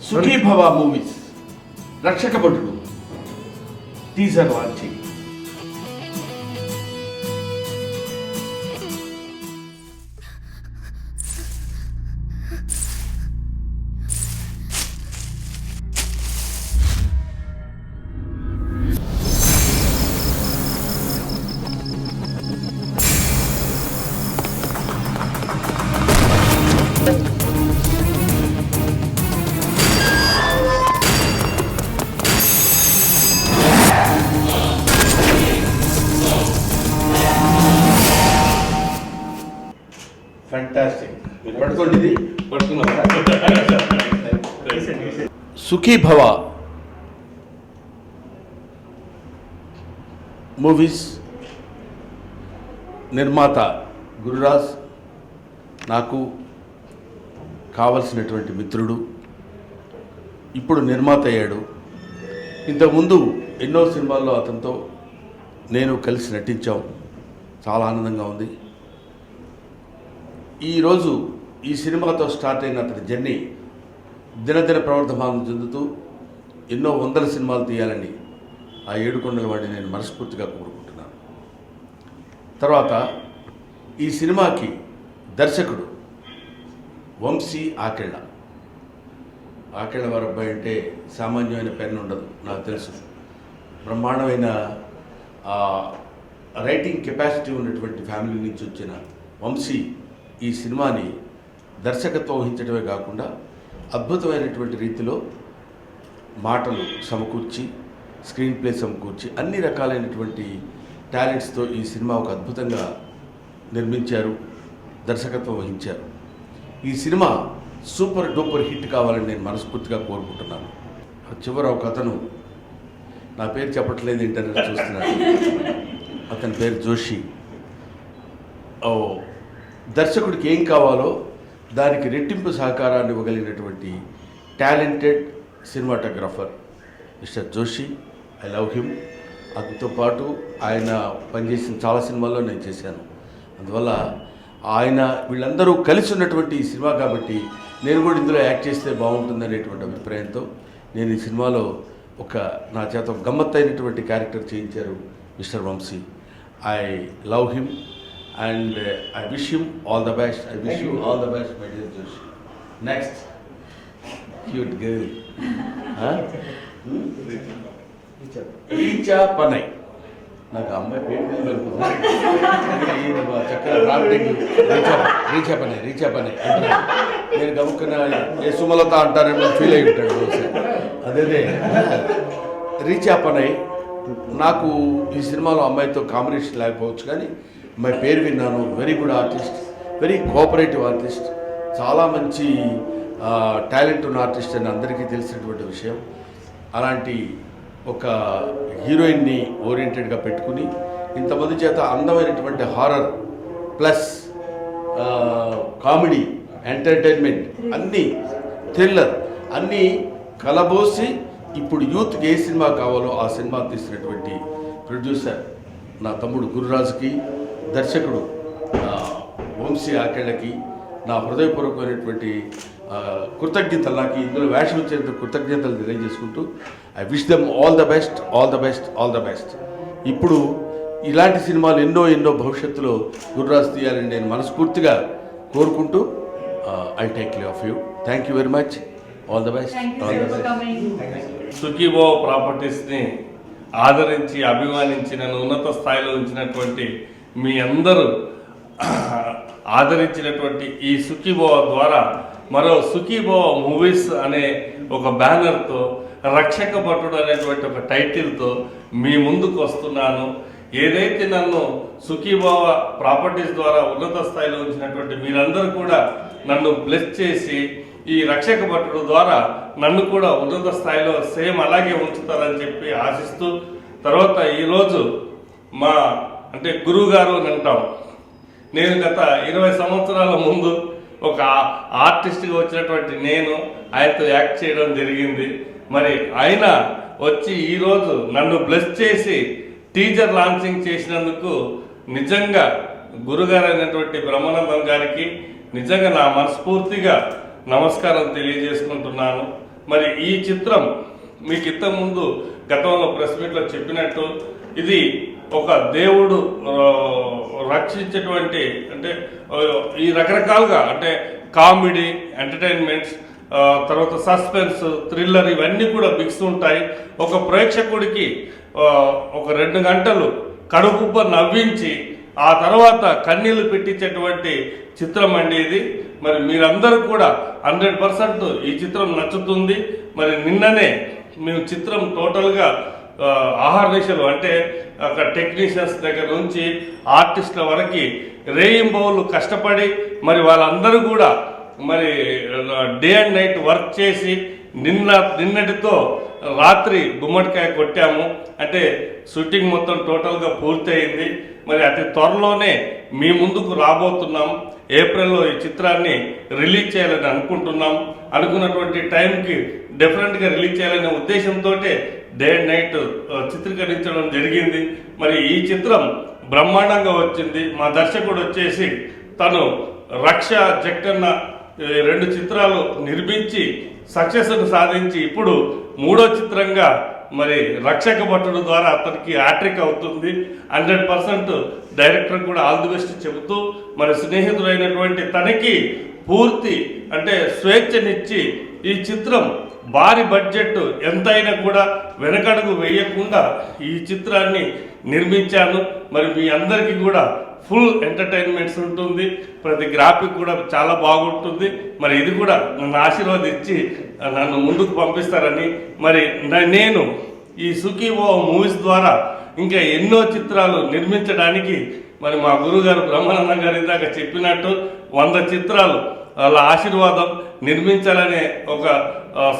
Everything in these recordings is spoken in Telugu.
సుఖీభవ మూవీస్ రక్షక భటుడు టీజర్ లాంచింగ్. ఫ్యాంటాస్టిక్. పట్టుకోండి, ఇది సుఖీభవ మూవీస్ నిర్మాత గురురాజ్ నాకు కావలసినటువంటి మిత్రుడు, ఇప్పుడు నిర్మాత అయ్యాడు. ఇంతకుముందు ఎన్నో సినిమాల్లో అతనితో నేను కలిసి నటించాం. చాలా ఆనందంగా ఉంది. ఈరోజు ఈ సినిమాతో స్టార్ట్ అయిన అతని జర్నీ దినదిన ప్రవర్ధమానం చెందుతూ ఎన్నో వందల సినిమాలు తీయాలని ఆ ఏడుకొండల వాడిని నేను మనస్ఫూర్తిగా కోరుకుంటున్నాను. తర్వాత ఈ సినిమాకి దర్శకుడు వంశీ ఆకెళ్ళ. ఆకెళ్ళ వారి అబ్బాయి అంటే సామాన్యమైన పెన్ ఉండదు, నాకు తెలుసు. బ్రహ్మాండమైన రైటింగ్ కెపాసిటీ ఉన్నటువంటి ఫ్యామిలీ నుంచి వచ్చిన వంశీ ఈ సినిమాని దర్శకత్వం వహించడమే కాకుండా అద్భుతమైనటువంటి రీతిలో మాటలు సమకూర్చి, స్క్రీన్ ప్లే సమకూర్చి, అన్ని రకాలైనటువంటి టాలెంట్స్తో ఈ సినిమా ఒక అద్భుతంగా నిర్మించారు, దర్శకత్వం వహించారు. ఈ సినిమా సూపర్ డూపర్ హిట్ కావాలని నేను మనస్ఫూర్తిగా కోరుకుంటున్నాను. చివర ఒక అతను, నా పేరు చెప్పట్లేదు ఇంటర్నెట్ చూస్తున్నాడు, అతని పేరు జోషి. దర్శకుడికి ఏం కావాలో దానికి రెట్టింపు సహకారాన్ని ఇవ్వగలిగినటువంటి talented cinematographer mister Joshi. I love him. అతనితో పాటు ఆయన పనిచేసిన చాలా సినిమాల్లో నేను చేశాను. అందువల్ల ఆయన వీళ్ళందరూ కలిసి ఉన్నటువంటి ఈ సినిమా కాబట్టి నేను కూడా ఇందులో యాక్ట్ చేస్తే బాగుంటుందనేటువంటి అభిప్రాయంతో నేను ఈ సినిమాలో నా చేత గమ్మత్తైనటువంటి క్యారెక్టర్ చేయించారు mister Vamsi. I love him and I wish him all the best. I wish you all the best, my dear Joshi. Next, cute girl. Richa Panay. నాకు అమ్మాయి పేరు చక్కగా బ్రాండింగ్ రీచా పనై నేను గమ్ముకున్న ఏ సుమలత అంటారేమో ఫీల్ అయి ఉంటాడు. అదే రీచా పనై. నాకు ఈ సినిమాలో అమ్మాయితో కాంబినేషన్ లేకపోవచ్చు, కానీ మా పేరు విన్నాను. Very good artist, very cooperative artist, చాలా మంచి టాలెంట్ ఉన్న ఆర్టిస్ట్ అని అందరికీ తెలిసినటువంటి విషయం. అలాంటి ఒక హీరోయిన్ని ఓరియంటెడ్గా పెట్టుకుని ఇంతమంది చేత అందమైనటువంటి హారర్ ప్లస్ కామెడీ, ఎంటర్టైన్మెంట్, అన్నీ థ్రిల్లర్ అన్నీ కలబోసి ఇప్పుడు యూత్కి ఏ సినిమా కావాలో ఆ సినిమా తీసినటువంటి ప్రొడ్యూసర్ నా తమ్ముడు గురురాజుకి, దర్శకుడు వంశీ ఆకెళ్ళకి నా హృదయపూర్వకమైనటువంటి కృతజ్ఞతలు, నాకు ఇందులో వేషం వచ్చేందుకు కృతజ్ఞతలు తెలియజేసుకుంటూ I wish them all the best, all the best, all the best. ఇప్పుడు ఇలాంటి సినిమాలు ఎన్నో భవిష్యత్తులో గురురాజు తీయాలని నేను మనస్ఫూర్తిగా కోరుకుంటూ I take care of you. Thank you very much. All the best, all the best. Sukhibhava ప్రాపర్టీస్ని ఆదరించి అభిమానించి నన్ను ఉన్నత స్థాయిలో ఉంచినటువంటి మీ అందరూ ఆదరించినటువంటి ఈ సుఖీభవ ద్వారా మరో సుఖీభవ మూవీస్ అనే ఒక బ్యానర్తో రక్షక భటుడు అనేటువంటి ఒక టైటిల్తో మీ ముందుకు వస్తున్నాను. ఏదైతే నన్ను సుఖీభవ ప్రాపర్టీస్ ద్వారా ఉన్నత స్థాయిలో ఉంచినటువంటి మీరందరూ కూడా నన్ను బ్లెస్ చేసి ఈ రక్షక భటుడు ద్వారా నన్ను కూడా ఉన్నత స్థాయిలో సేమ్ అలాగే ఉంచుతారని చెప్పి ఆశిస్తూ, తర్వాత ఈరోజు మా అంటే గురువు గారు అని అంటాం. నేను గత 20 సంవత్సరాల ముందు ఒక ఆర్టిస్ట్గా వచ్చినటువంటి నేను ఆయనతో యాక్ట్ చేయడం జరిగింది. మరి ఆయన వచ్చి ఈరోజు నన్ను బ్లెస్ చేసి టీజర్ లాంచింగ్ చేసినందుకు నిజంగా గురుగారు అయినటువంటి బ్రహ్మానందం గారికి నిజంగా నా మనస్ఫూర్తిగా నమస్కారం తెలియజేసుకుంటున్నాను. మరి ఈ చిత్రం మీకు ఇంతకుముందు గతంలో ప్రెస్ మీట్లో చెప్పినట్టు ఇది ఒక దేవుడు రక్షించేటువంటి అంటే ఈ రకరకాలుగా అంటే కామెడీ, ఎంటర్టైన్మెంట్స్, తర్వాత సస్పెన్స్, థ్రిల్లర్ ఇవన్నీ కూడా మిక్స్ ఉంటాయి. ఒక ప్రేక్షకుడికి ఒక 2 గంటలు కడుపుబ్బ నవ్వించి ఆ తర్వాత కన్నీళ్లు పెట్టించేటువంటి చిత్రం అండి ఇది. మరి మీరందరూ కూడా 100% ఈ చిత్రం నచ్చుతుంది. మరి నిన్ననే మేము చిత్రం టోటల్గా ఆహార్నిశలు అంటే అక్కడ టెక్నీషియన్స్ దగ్గర నుంచి ఆర్టిస్టుల వరకు రేయింబౌలు కష్టపడి మరి వాళ్ళందరూ కూడా మరి డే అండ్ నైట్ వర్క్ చేసి నిన్నటితో రాత్రి గుమ్మడికాయ కొట్టాము. అంటే షూటింగ్ మొత్తం టోటల్గా పూర్తి అయింది. మరి అతి త్వరలోనే మీ ముందుకు రాబోతున్నాం. ఏప్రిల్లో ఈ చిత్రాన్ని రిలీజ్ చేయాలని అనుకుంటున్నాం. అనుకున్నటువంటి టైంకి డెఫినెట్గా రిలీజ్ చేయాలనే ఉద్దేశంతో డే అండ్ నైట్ చిత్రీకరించడం జరిగింది. మరి ఈ చిత్రం బ్రహ్మాండంగా వచ్చింది. మా దర్శకుడు వచ్చేసి తను రక్ష, జక్కన్న 2 చిత్రాలు నిర్మించి సక్సెస్ను సాధించి ఇప్పుడు 3వ చిత్రంగా మరి రక్షక భటుడు ద్వారా అతనికి హ్యాట్రిక్ అవుతుంది. 100% డైరెక్టర్ కూడా ఆల్ ది బెస్ట్ చెబుతూ మరి స్నేహితుడైనటువంటి తనకి పూర్తి అంటే స్వేచ్ఛనిచ్చి ఈ చిత్రం భారీ బడ్జెట్ ఎంతైనా కూడా వెనకడుగు వేయకుండా ఈ చిత్రాన్ని నిర్మించాను. మరి మీ అందరికీ కూడా ఫుల్ ఎంటర్టైన్మెంట్స్ ఉంటుంది. ప్రతి గ్రాఫిక్ కూడా చాలా బాగుంటుంది. మరి ఇది కూడా నన్ను ఆశీర్వదించి నన్ను ముందుకు పంపిస్తారని మరి నేను ఈ సుఖీభవ మూవీస్ ద్వారా ఇంకా ఎన్నో చిత్రాలు నిర్మించడానికి మరి మా గురుగారు బ్రహ్మానందం గారి దాకా చెప్పినట్టు 100 చిత్రాలు వాళ్ళ ఆశీర్వాదం నిర్మించాలనే ఒక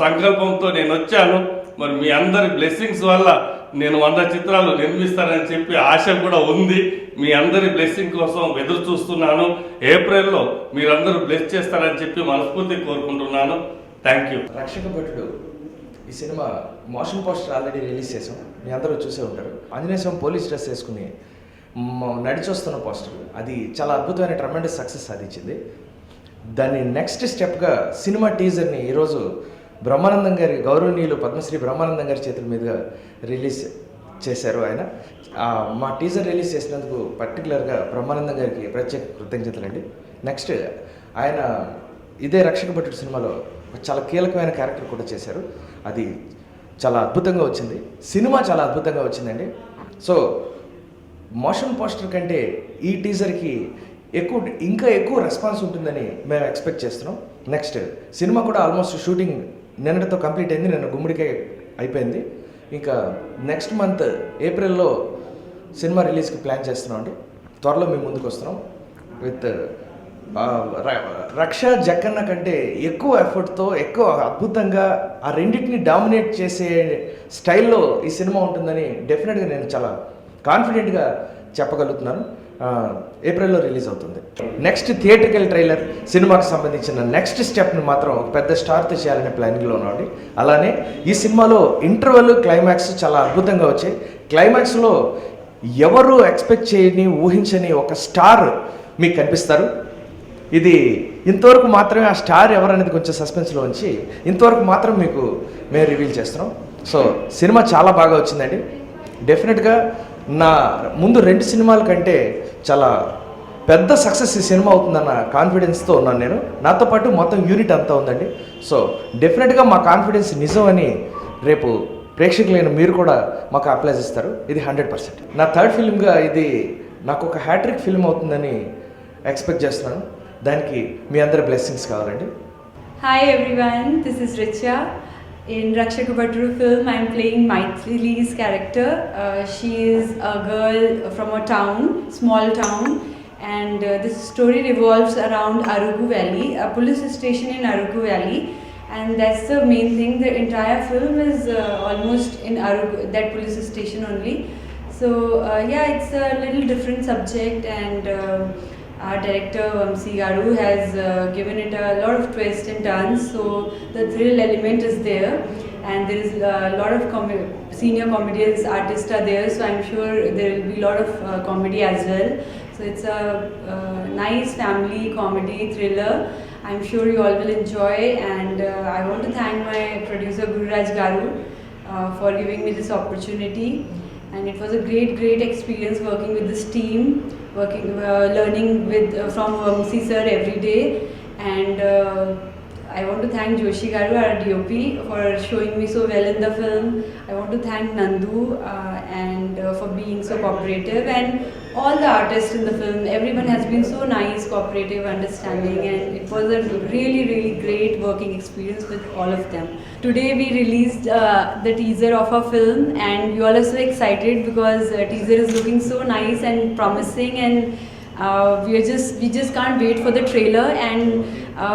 సంకల్పంతో నేను వచ్చాను. మరి మీ అందరి బ్లెస్సింగ్స్ వల్ల నేను 100 చిత్రాలు నిర్మిస్తానని చెప్పి ఆశ కూడా ఉంది. మీ అందరి బ్లెస్సింగ్ కోసం ఎదురు చూస్తున్నాను. ఏప్రిల్లో మీరందరూ బ్లెస్ చేస్తారని చెప్పి మనస్ఫూర్తి కోరుకుంటున్నాను. Thank you. రక్షక భటుడు ఈ cinema motion poster already release చేసాం. మీ అందరూ చూసే ఉంటారు. ఆంజనేయ స్వామి పోలీస్ డ్రెస్ వేసుకుని నడిచొస్తున్న పోస్టర్ అది చాలా అద్భుతమైన ట్రమెండస్ సక్సెస్ సాధించింది. దాన్ని నెక్స్ట్ స్టెప్గా సినిమా టీజర్ని ఈరోజు బ్రహ్మానందం గారి గౌరవనీయులు పద్మశ్రీ బ్రహ్మానందం గారి చేతుల మీదుగా రిలీజ్ చేశారు. ఆయన మా టీజర్ రిలీజ్ చేసినందుకు పర్టికులర్గా బ్రహ్మానందం గారికి ప్రత్యేక కృతజ్ఞతలండి. నెక్స్ట్ ఆయన ఇదే రక్షక భటుడు సినిమాలో చాలా కీలకమైన క్యారెక్టర్ కూడా చేశారు. అది చాలా అద్భుతంగా వచ్చింది. సినిమా చాలా అద్భుతంగా వచ్చిందండి. సో మోషన్ పోస్టర్ కంటే ఈ టీజర్కి ఇంకా ఎక్కువ రెస్పాన్స్ ఉంటుందని మేము ఎక్స్పెక్ట్ చేస్తున్నాం. నెక్స్ట్ సినిమా కూడా ఆల్మోస్ట్ షూటింగ్ నిన్నటితో కంప్లీట్ అయింది. నిన్న గుమ్మడికాయ అయిపోయింది. ఇంకా నెక్స్ట్ మంత్ ఏప్రిల్లో సినిమా రిలీజ్కి ప్లాన్ చేస్తున్నాం అండి. త్వరలో మేము ముందుకు వస్తున్నాం విత్ రక్ష, జక్కన్న కంటే ఎక్కువ ఎఫర్ట్తో ఎక్కువ అద్భుతంగా ఆ రెండింటిని డామినేట్ చేసే స్టైల్లో ఈ సినిమా ఉంటుందని డెఫినెట్గా నేను చాలా కాన్ఫిడెంట్గా చెప్పగలుగుతున్నాను. ఏప్రిల్లో రిలీజ్ అవుతుంది. నెక్స్ట్ థియేట్రికల్ ట్రైలర్ సినిమాకి సంబంధించిన నెక్స్ట్ స్టెప్ని మాత్రం ఒక పెద్ద స్టార్తో చేయాలనే ప్లానింగ్లో ఉన్నామండి. అలానే ఈ సినిమాలో ఇంటర్వెల్, క్లైమాక్స్ చాలా అద్భుతంగా వచ్చాయి. క్లైమాక్స్లో ఎవరు ఎక్స్పెక్ట్ చేయని, ఊహించని ఒక స్టార్ మీకు కనిపిస్తారు. ఇది ఇంతవరకు మాత్రమే ఆ స్టార్ ఎవరనేది కొంచెం సస్పెన్స్లో ఉంచి ఇంతవరకు మాత్రం మీకు మేము రివీల్ చేస్తున్నాం. సో సినిమా చాలా బాగా వచ్చిందండి. డెఫినెట్గా నా ముందు 2 సినిమాల కంటే చాలా పెద్ద సక్సెస్ ఈ సినిమా అవుతుందన్న కాన్ఫిడెన్స్తో ఉన్నాను నేను. నాతో పాటు మొత్తం యూనిట్ అంతా ఉందండి. సో డెఫినెట్గా మా కాన్ఫిడెన్స్ నిజం అని రేపు ప్రేక్షకులైన మీరు కూడా మాకు అప్లైజ్ ఇస్తారు. ఇది 100%. నా 3rd ఫిల్మ్గా ఇది నాకు ఒక హ్యాట్రిక్ ఫిల్మ్ అవుతుందని ఎక్స్పెక్ట్ చేస్తున్నాను. దానికి మీ అందరి బ్లెస్సింగ్స్ కావాలండి. Hi everyone, this is Richa. In Rakshaka Bhatru film, I'm playing Maithili's character. She is a girl from a town, small town, and this story revolves around Arugu Valley, a police station in Arugu Valley, and that's the main thing. The entire film is almost in Arugu, that police station only. So yeah, it's a little different subject, and our director Vamsi Garu has given it a lot of twists and turns, so the thrill element is there, and there is a lot of senior comedians, artists are there, so I'm sure there will be a lot of comedy as well. So it's a nice family comedy thriller. I'm sure you all will enjoy, and I want to thank my producer Guru Raj Garu for giving me this opportunity. And it was a great experience working with this team, learning from Vamsi sir every day. And I want to thank Joshi Garu, our DOP, for showing me so well in the film. I want to thank Nandu and for being so cooperative, and all the artists in the film. Everyone has been so nice, cooperative, understanding, and it was a really great working experience with all of them. Today we released the teaser of our film, and you all are so excited because teaser is looking so nice and promising, and we just can't wait for the trailer. And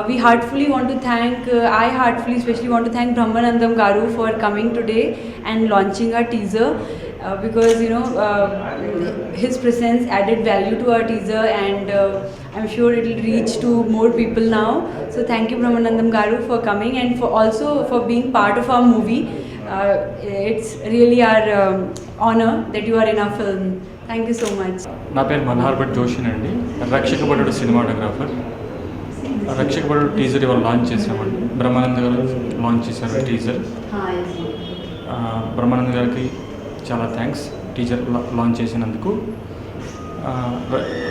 we heartfully want to thank, I heartfully especially want to thank Brahmanandam Garu for coming today and launching our teaser, because his presence added value to our teaser, and I'm sure it will reach to more people now. So thank you Brahmanandam Garu for coming, and for also for being part of our movie. It's really our honor that you are in our film. Thank you so much. నా పేరు మల్హార్ భట్ జోషి అండి, రక్షక భటుడు సినిమాటోగ్రాఫర్. రక్షక భటుడు టీజర్ ఇవాళ లాంచ్ చేసామండి. బ్రహ్మానంద గారు లాంచ్ చేశారు టీజర్. బ్రహ్మానంద గారికి చాలా థ్యాంక్స్ టీజర్ లాంచ్ చేసినందుకు.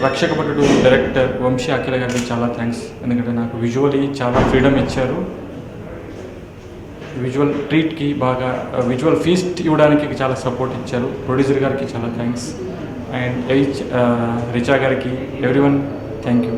రక్షక భటుడు డైరెక్టర్ వంశీ అఖిల గారికి చాలా థ్యాంక్స్, ఎందుకంటే నాకు విజువల్లీ చాలా ఫ్రీడమ్ ఇచ్చారు. విజువల్ ట్రీట్కి బాగా విజువల్ ఫీస్ట్ ఇవ్వడానికి చాలా సపోర్ట్ ఇచ్చారు. ప్రొడ్యూసర్ గారికి చాలా థ్యాంక్స్, అండ్ రిచా గారికి, ఎవ్రీవన్ థ్యాంక్ యూ.